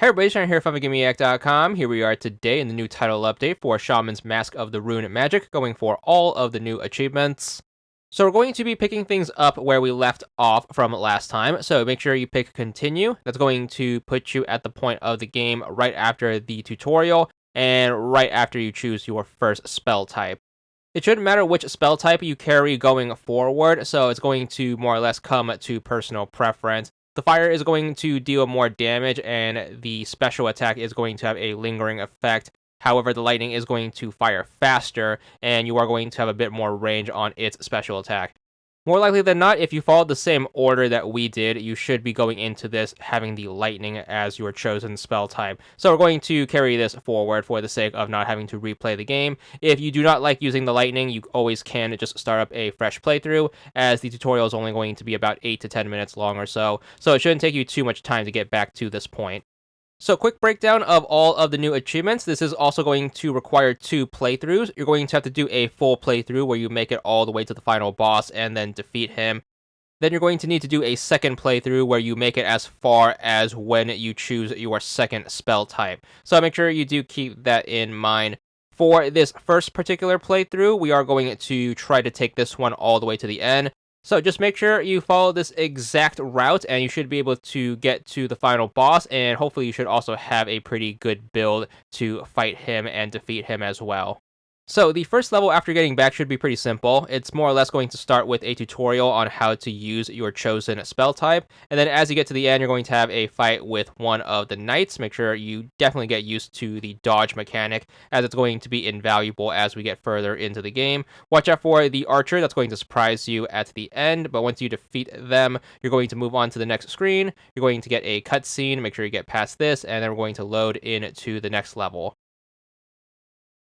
Hey everybody, Shaman here from VidGamiac.com. Here we are today in the new title update for Shaman's Mask of the Rune Magic, going for all of the new achievements. So we're going to be picking things up where we left off from last time, so make sure you pick Continue. That's going to put you at the point of the game right after the tutorial, and right after you choose your first spell type. It shouldn't matter which spell type you carry going forward, so it's going to more or less come to personal preference. The fire is going to deal more damage, and the special attack is going to have a lingering effect. However, the lightning is going to fire faster, and you are going to have a bit more range on its special attack. More likely than not, if you followed the same order that we did, you should be going into this having the lightning as your chosen spell type. So we're going to carry this forward for the sake of not having to replay the game. If you do not like using the lightning, you always can just start up a fresh playthrough, as the tutorial is only going to be about 8 to 10 minutes long or so. So it shouldn't take you too much time to get back to this point. So quick breakdown of all of the new achievements. This is also going to require 2 playthroughs. You're going to have to do a full playthrough where you make it all the way to the final boss and then defeat him. Then you're going to need to do a second playthrough where you make it as far as when you choose your second spell type. So make sure you do keep that in mind. For this first particular playthrough, we are going to try to take this one all the way to the end. So just make sure you follow this exact route and you should be able to get to the final boss, and hopefully you should also have a pretty good build to fight him and defeat him as well. So the first level after getting back should be pretty simple. It's more or less going to start with a tutorial on how to use your chosen spell type, and then as you get to the end, you're going to have a fight with one of the knights. Make sure you definitely get used to the dodge mechanic, as it's going to be invaluable as we get further into the game. Watch out for the archer, that's going to surprise you at the end, but once you defeat them, you're going to move on to the next screen. You're going to get a cutscene, make sure you get past this, and then we're going to load into the next level.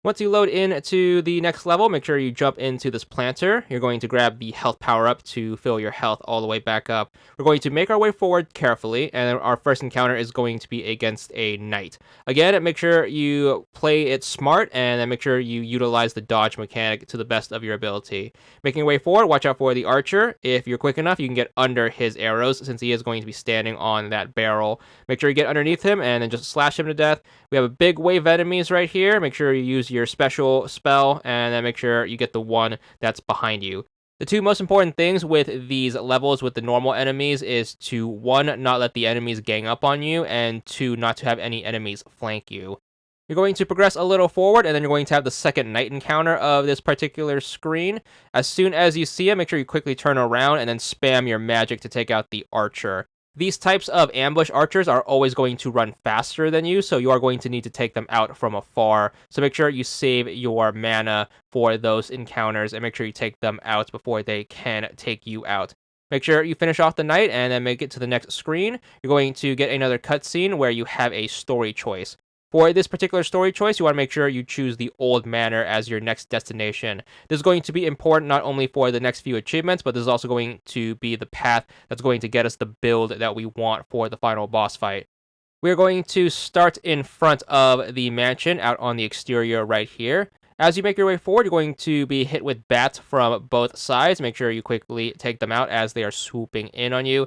Once you load into the next level, make sure you jump into this planter. You're going to grab the health power up to fill your health all the way back up. We're going to make our way forward carefully, and our first encounter is going to be against a knight. Again, make sure you play it smart, and then make sure you utilize the dodge mechanic to the best of your ability. Making your way forward, watch out for the archer. If you're quick enough, you can get under his arrows, since he is going to be standing on that barrel. Make sure you get underneath him, and then just slash him to death. We have a big wave of enemies right here. Make sure you use your special spell, and then make sure you get the one that's behind you. The 2 most important things with these levels with the normal enemies is to 1, not let the enemies gang up on you, and 2, not to have any enemies flank you. You're going to progress a little forward, and then you're going to have the second knight encounter of this particular screen. As soon as you see it, make sure you quickly turn around and then spam your magic to take out the archer. These types of ambush archers are always going to run faster than you, so you are going to need to take them out from afar. So make sure you save your mana for those encounters, and make sure you take them out before they can take you out. Make sure you finish off the night and then make it to the next screen. You're going to get another cutscene where you have a story choice. For this particular story choice, you want to make sure you choose the Old Manor as your next destination. This is going to be important not only for the next few achievements, but this is also going to be the path that's going to get us the build that we want for the final boss fight. We're going to start in front of the mansion out on the exterior right here. As you make your way forward, you're going to be hit with bats from both sides. Make sure you quickly take them out as they are swooping in on you.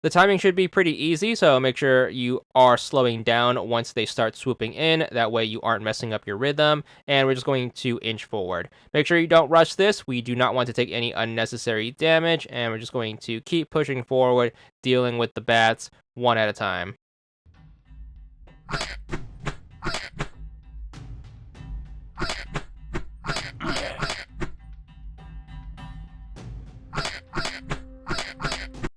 The timing should be pretty easy, so make sure you are slowing down once they start swooping in. That way you aren't messing up your rhythm, and we're just going to inch forward. Make sure you don't rush this. We do not want to take any unnecessary damage, and we're just going to keep pushing forward, dealing with the bats one at a time.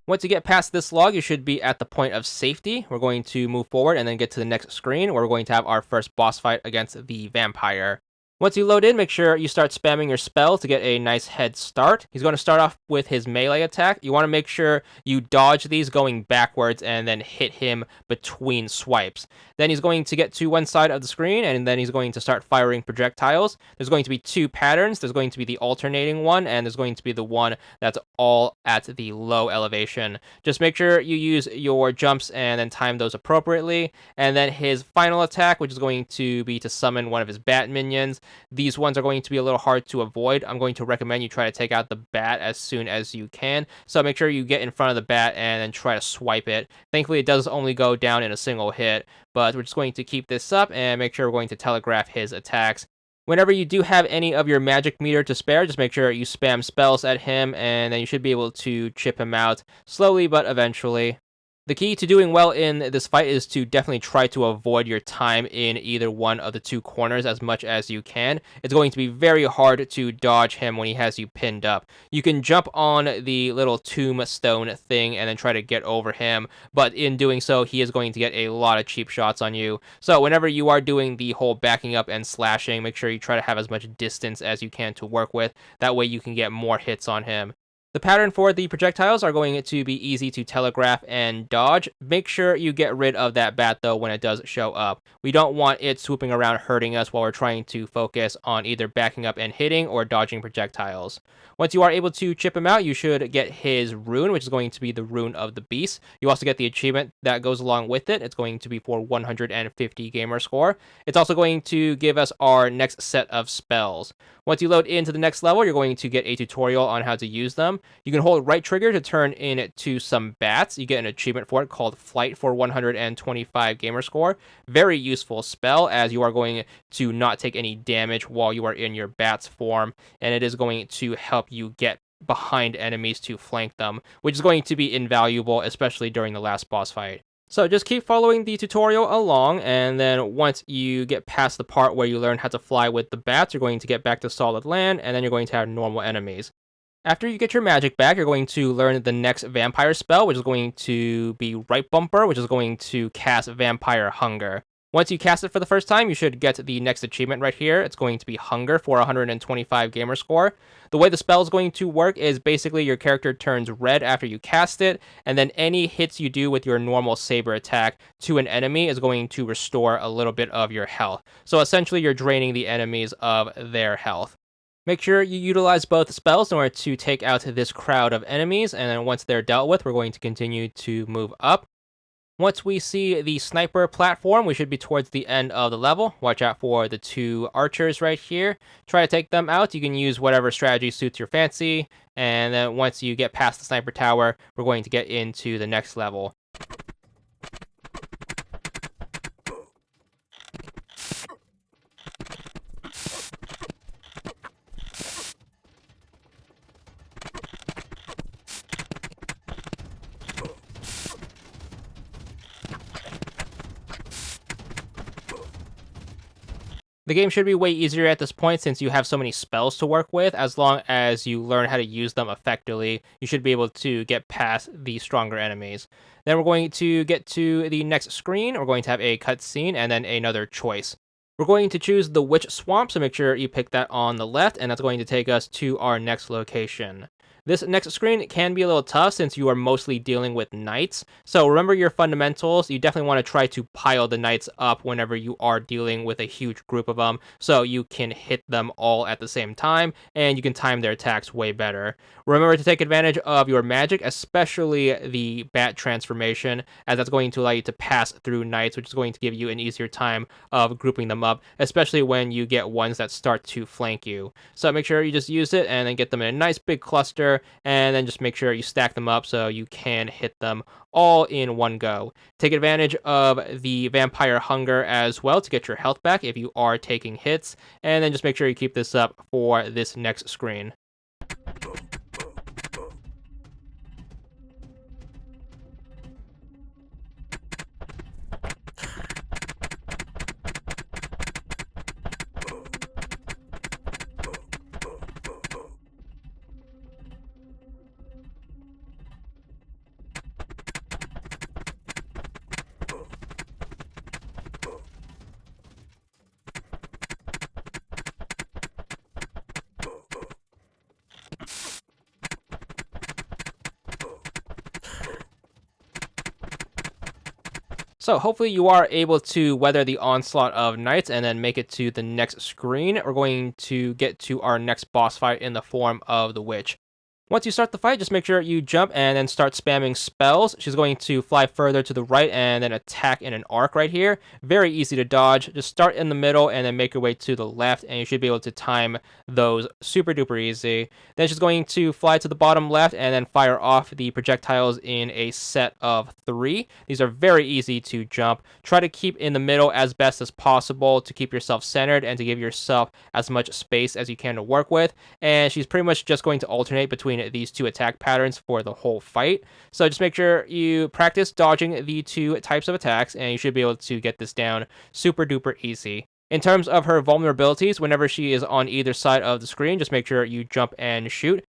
Once you get past this log, you should be at the point of safety. We're going to move forward and then get to the next screen where we're going to have our first boss fight against the vampire. Once you load in, make sure you start spamming your spell to get a nice head start. He's going to start off with his melee attack. You want to make sure you dodge these going backwards and then hit him between swipes. Then he's going to get to one side of the screen, and then he's going to start firing projectiles. There's going to be 2 patterns. There's going to be the alternating one, and there's going to be the one that's all at the low elevation. Just make sure you use your jumps and then time those appropriately. And then his final attack, which is going to be to summon one of his bat minions. these ones are going to be a little hard to avoid. I'm going to recommend you try to take out the bat as soon as you can. So make sure you get in front of the bat and then try to swipe it. Thankfully, it does only go down in a single hit, but we're just going to keep this up and make sure we're going to telegraph his attacks. Whenever you do have any of your magic meter to spare, just make sure you spam spells at him, and then you should be able to chip him out slowly but eventually. The key to doing well in this fight is to definitely try to avoid your time in either one of the two corners as much as you can. It's going to be very hard to dodge him when he has you pinned up. You can jump on the little tombstone thing and then try to get over him, but in doing so, he is going to get a lot of cheap shots on you. So whenever you are doing the whole backing up and slashing, make sure you try to have as much distance as you can to work with. That way you can get more hits on him. The pattern for the projectiles are going to be easy to telegraph and dodge. Make sure you get rid of that bat though when it does show up. We don't want it swooping around hurting us while we're trying to focus on either backing up and hitting or dodging projectiles. Once you are able to chip him out, you should get his rune, which is going to be the rune of the beast. You also get the achievement that goes along with it. It's going to be for 150 gamer score. It's also going to give us our next set of spells. Once you load into the next level, you're going to get a tutorial on how to use them. You can hold right trigger to turn into some bats. You get an achievement for it called Flight for 125 gamer score. Very useful spell as you are going to not take any damage while you are in your bat's form, and it is going to help you get behind enemies to flank them, which is going to be invaluable, especially during the last boss fight. So just keep following the tutorial along, and then once you get past the part where you learn how to fly with the bats, you're going to get back to solid land, and then you're going to have normal enemies. After you get your magic back, you're going to learn the next vampire spell, which is going to be Right Bumper, which is going to cast Vampire Hunger. Once you cast it for the first time, you should get the next achievement right here. It's going to be Hunger for 125 gamer score. The way the spell is going to work is basically your character turns red after you cast it, and then any hits you do with your normal saber attack to an enemy is going to restore a little bit of your health. So essentially, you're draining the enemies of their health. Make sure you utilize both spells in order to take out this crowd of enemies, and then once they're dealt with, we're going to continue to move up. Once we see the sniper platform, we should be towards the end of the level. Watch out for the two archers right here. Try to take them out. You can use whatever strategy suits your fancy. And then once you get past the sniper tower, we're going to get into the next level. The game should be way easier at this point since you have so many spells to work with. As long as you learn how to use them effectively, you should be able to get past the stronger enemies. Then we're going to get to the next screen. We're going to have a cutscene and then another choice. We're going to choose the Witch Swamp, so make sure you pick that on the left, and that's going to take us to our next location. This next screen can be a little tough since you are mostly dealing with knights. So remember your fundamentals. You definitely want to try to pile the knights up whenever you are dealing with a huge group of them so you can hit them all at the same time and you can time their attacks way better. Remember to take advantage of your magic, especially the bat transformation, as that's going to allow you to pass through knights, which is going to give you an easier time of grouping them up, especially when you get ones that start to flank you. So make sure you just use it and then get them in a nice big cluster, and then just make sure you stack them up so you can hit them all in one go. Take advantage of the Vampire Hunger as well to get your health back if you are taking hits, and then just make sure you keep this up for this next screen. So hopefully you are able to weather the onslaught of knights and then make it to the next screen. We're going to get to our next boss fight in the form of the witch. Once you start the fight, just make sure you jump and then start spamming spells. She's going to fly further to the right and then attack in an arc right here. Very easy to dodge. Just start in the middle and then make your way to the left, and you should be able to time those super duper easy. Then she's going to fly to the bottom left and then fire off the projectiles in a set of 3. These are very easy to jump. Try to keep in the middle as best as possible to keep yourself centered and to give yourself as much space as you can to work with. And she's pretty much just going to alternate between these 2 attack patterns for the whole fight. So just make sure you practice dodging the 2 types of attacks, and you should be able to get this down super duper easy. In terms of her vulnerabilities, whenever she is on either side of the screen, just make sure you jump and shoot.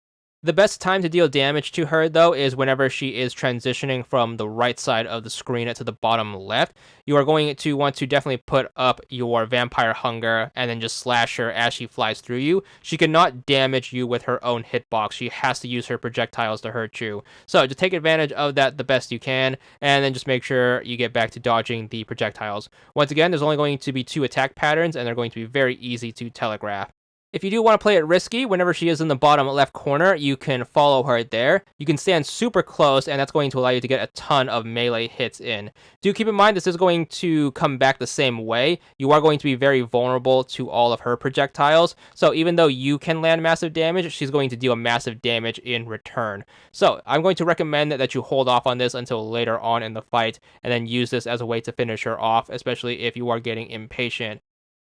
The best time to deal damage to her, though, is whenever she is transitioning from the right side of the screen to the bottom left. You are going to want to definitely put up your Vampire Hunger and then just slash her as she flies through you. She cannot damage you with her own hitbox. She has to use her projectiles to hurt you. So just take advantage of that the best you can, and then just make sure you get back to dodging the projectiles. Once again, there's only going to be 2 attack patterns, and they're going to be very easy to telegraph. If you do want to play it risky, whenever she is in the bottom left corner, you can follow her there. You can stand super close, and that's going to allow you to get a ton of melee hits in. Do keep in mind this is going to come back the same way. You are going to be very vulnerable to all of her projectiles, so even though you can land massive damage, she's going to deal massive damage in return. So I'm going to recommend that you hold off on this until later on in the fight, and then use this as a way to finish her off, especially if you are getting impatient.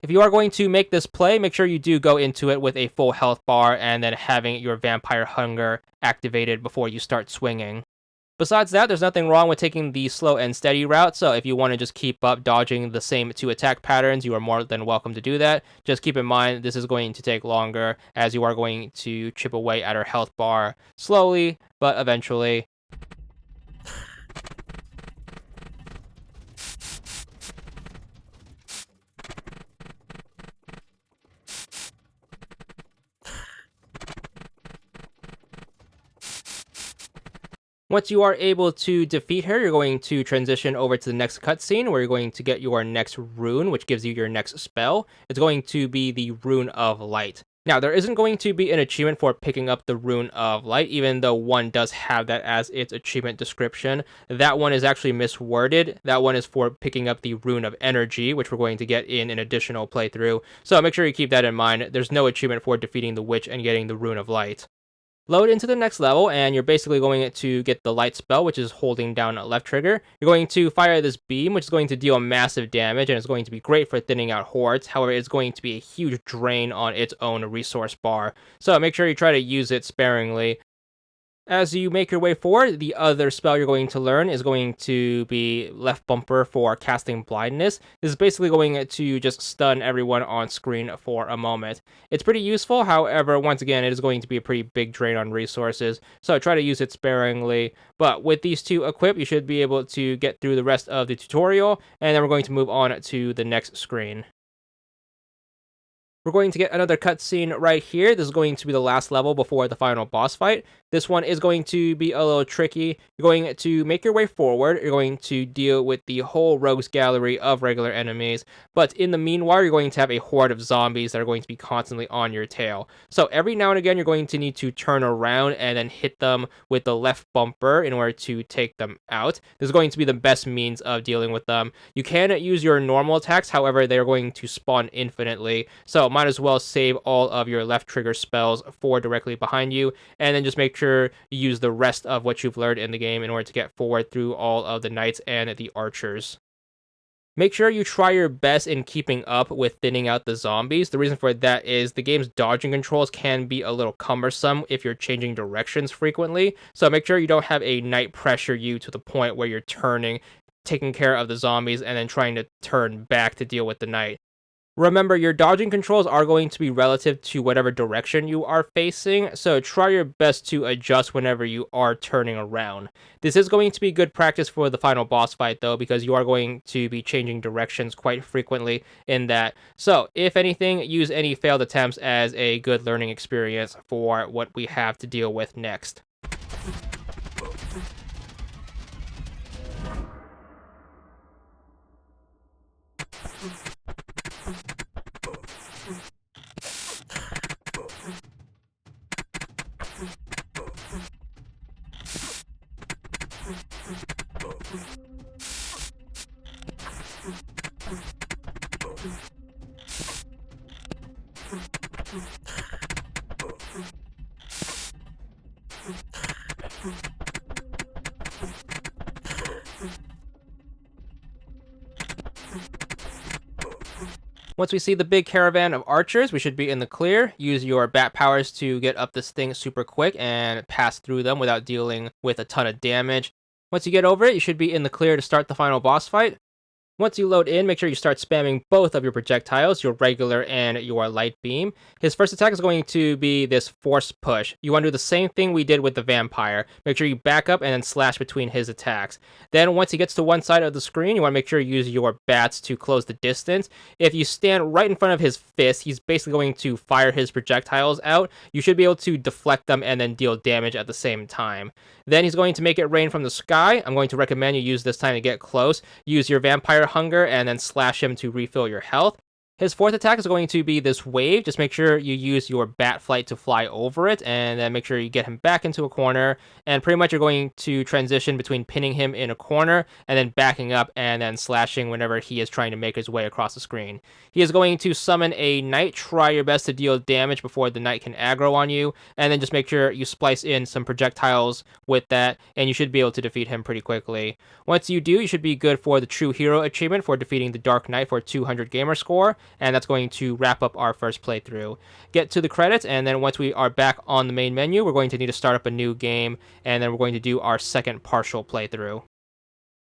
If you are going to make this play, make sure you do go into it with a full health bar and then having your Vampire Hunger activated before you start swinging. Besides that, there's nothing wrong with taking the slow and steady route, so if you want to just keep up dodging the same 2 attack patterns, you are more than welcome to do that. Just keep in mind this is going to take longer, as you are going to chip away at her health bar slowly, but eventually. Once you are able to defeat her, you're going to transition over to the next cutscene where you're going to get your next rune, which gives you your next spell. It's going to be the Rune of Light. Now, there isn't going to be an achievement for picking up the Rune of Light, even though one does have that as its achievement description. That one is actually misworded. That one is for picking up the Rune of Energy, which we're going to get in an additional playthrough. So make sure you keep that in mind. There's no achievement for defeating the witch and getting the Rune of Light. Load into the next level, and you're basically going to get the light spell, which is holding down left trigger. You're going to fire this beam, which is going to deal massive damage, and it's going to be great for thinning out hordes. However, it's going to be a huge drain on its own resource bar, so make sure you try to use it sparingly. As you make your way forward, the other spell you're going to learn is going to be left bumper for casting blindness. This is basically going to just stun everyone on screen for a moment. It's pretty useful, however, once again, it is going to be a pretty big drain on resources, so try to use it sparingly. But with these 2 equipped, you should be able to get through the rest of the tutorial, and then we're going to move on to the next screen. We're going to get another cutscene right here. This is going to be the last level before the final boss fight. This one is going to be a little tricky. You're going to make your way forward. You're going to deal with the whole rogues gallery of regular enemies. But in the meanwhile, you're going to have a horde of zombies that are going to be constantly on your tail. So every now and again, you're going to need to turn around and then hit them with the left bumper in order to take them out. This is going to be the best means of dealing with them. You can use your normal attacks, however, they're going to spawn infinitely. So might as well save all of your left trigger spells for directly behind you, and then just make sure you use the rest of what you've learned in the game in order to get forward through all of the knights and the archers. Make sure you try your best in keeping up with thinning out the zombies. The reason for that is the game's dodging controls can be a little cumbersome if you're changing directions frequently, so make sure you don't have a knight pressure you to the point where you're turning, taking care of the zombies, and then trying to turn back to deal with the knight. Remember, your dodging controls are going to be relative to whatever direction you are facing, so try your best to adjust whenever you are turning around. This is going to be good practice for the final boss fight, though, because you are going to be changing directions quite frequently in that. So, if anything, use any failed attempts as a good learning experience for what we have to deal with next. Once we see the big caravan of archers, we should be in the clear. Use your bat powers to get up this thing super quick and pass through them without dealing with a ton of damage. Once you get over it, you should be in the clear to start the final boss fight. Once you load in, make sure you start spamming both of your projectiles, your regular and your light beam. His first attack is going to be this force push. You want to do the same thing we did with the vampire. Make sure you back up and then slash between his attacks. Then once he gets to one side of the screen, you want to make sure you use your bats to close the distance. If you stand right in front of his fist, he's basically going to fire his projectiles out. You should be able to deflect them and then deal damage at the same time. Then he's going to make it rain from the sky. I'm going to recommend you use this time to get close. Use your vampire hunger and then slash him to refill your health. His fourth attack is going to be this wave. Just make sure you use your bat flight to fly over it, and then make sure you get him back into a corner. And pretty much you're going to transition between pinning him in a corner and then backing up and then slashing whenever he is trying to make his way across the screen. He is going to summon a knight. Try your best to deal damage before the knight can aggro on you, and then just make sure you splice in some projectiles with that, and you should be able to defeat him pretty quickly. Once you do, you should be good for the True Hero achievement for defeating the Dark Knight for 200 gamer score. And that's going to wrap up our first playthrough. Get to the credits, and then once we are back on the main menu, we're going to need to start up a new game, and then we're going to do our second partial playthrough.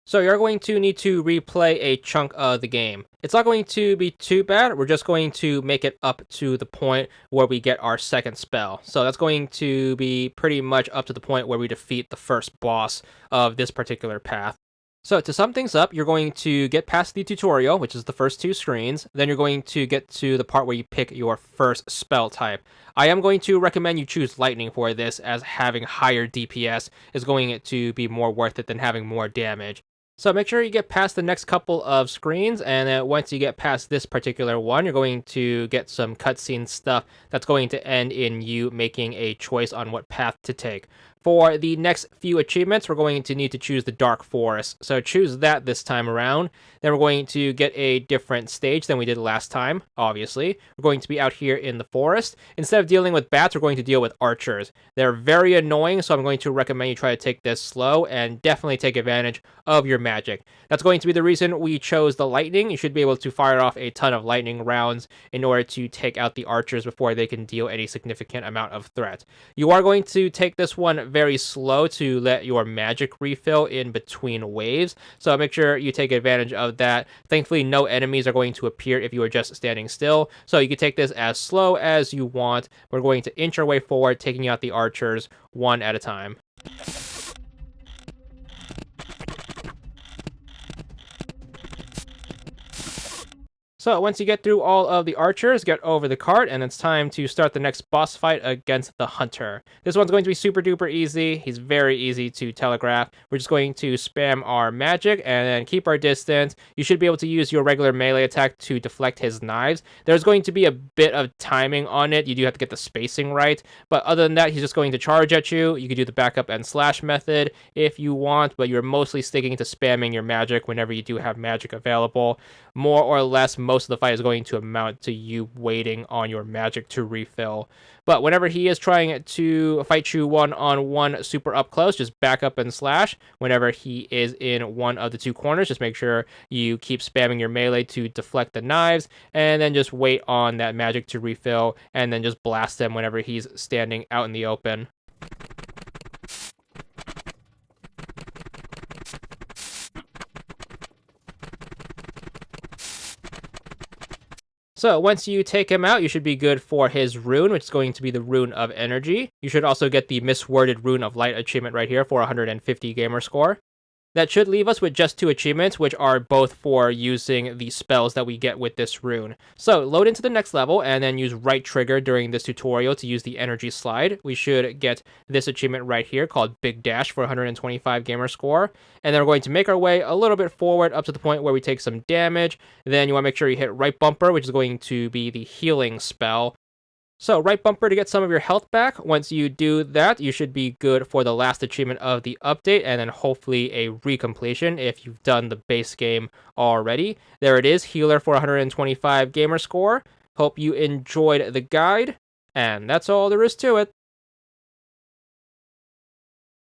So you're going to need to replay a chunk of the game. It's not going to be too bad. We're just going to make it up to the point where we get our second spell. So that's going to be pretty much up to the point where we defeat the first boss of this particular path. So to sum things up, you're going to get past the tutorial, which is the first two screens. Then you're going to get to the part where you pick your first spell type. I am going to recommend you choose lightning for this, as having higher DPS is going to be more worth it than having more damage. So make sure you get past the next couple of screens, and then once you get past this particular one, you're going to get some cutscene stuff that's going to end in you making a choice on what path to take. For the next few achievements, we're going to need to choose the Dark Forest. So choose that this time around. Then we're going to get a different stage than we did last time, obviously. We're going to be out here in the forest. Instead of dealing with bats, we're going to deal with archers. They're very annoying, so I'm going to recommend you try to take this slow and definitely take advantage of your magic. That's going to be the reason we chose the lightning. You should be able to fire off a ton of lightning rounds in order to take out the archers before they can deal any significant amount of threat. You are going to take this one very slow to let your magic refill in between waves, so make sure you take advantage of that. Thankfully, no enemies are going to appear if you are just standing still, so you can take this as slow as you want. We're going to inch our way forward, taking out the archers one at a time. So once you get through all of the archers, get over the cart, and it's time to start the next boss fight against the hunter. This one's going to be super duper easy. He's very easy to telegraph. We're just going to spam our magic and then keep our distance. You should be able to use your regular melee attack to deflect his knives. There's going to be a bit of timing on it. You do have to get the spacing right, but other than that, he's just going to charge at you. You can do the backup and slash method if you want, but you're mostly sticking to spamming your magic whenever you do have magic available. More or less, most of the fight is going to amount to you waiting on your magic to refill. But whenever he is trying to fight you one-on-one super up close, just back up and slash. Whenever he is in one of the two corners, just make sure you keep spamming your melee to deflect the knives, and then just wait on that magic to refill, and then just blast him whenever he's standing out in the open. So once you take him out, you should be good for his rune, which is going to be the Rune of Energy. You should also get the Misworded Rune of Light achievement right here for 150 gamer score. That should leave us with just two achievements, which are both for using the spells that we get with this rune. So load into the next level and then use right trigger during this tutorial to use the energy slide. We should get this achievement right here called Big Dash for 125 gamer score. And then we're going to make our way a little bit forward up to the point where we take some damage. Then you want to make sure you hit right bumper, which is going to be the healing spell. So right bumper to get some of your health back. Once you do that, you should be good for the last achievement of the update, and then hopefully a recompletion if you've done the base game already. There it is, healer for 125 gamer score. Hope you enjoyed the guide, and that's all there is to it.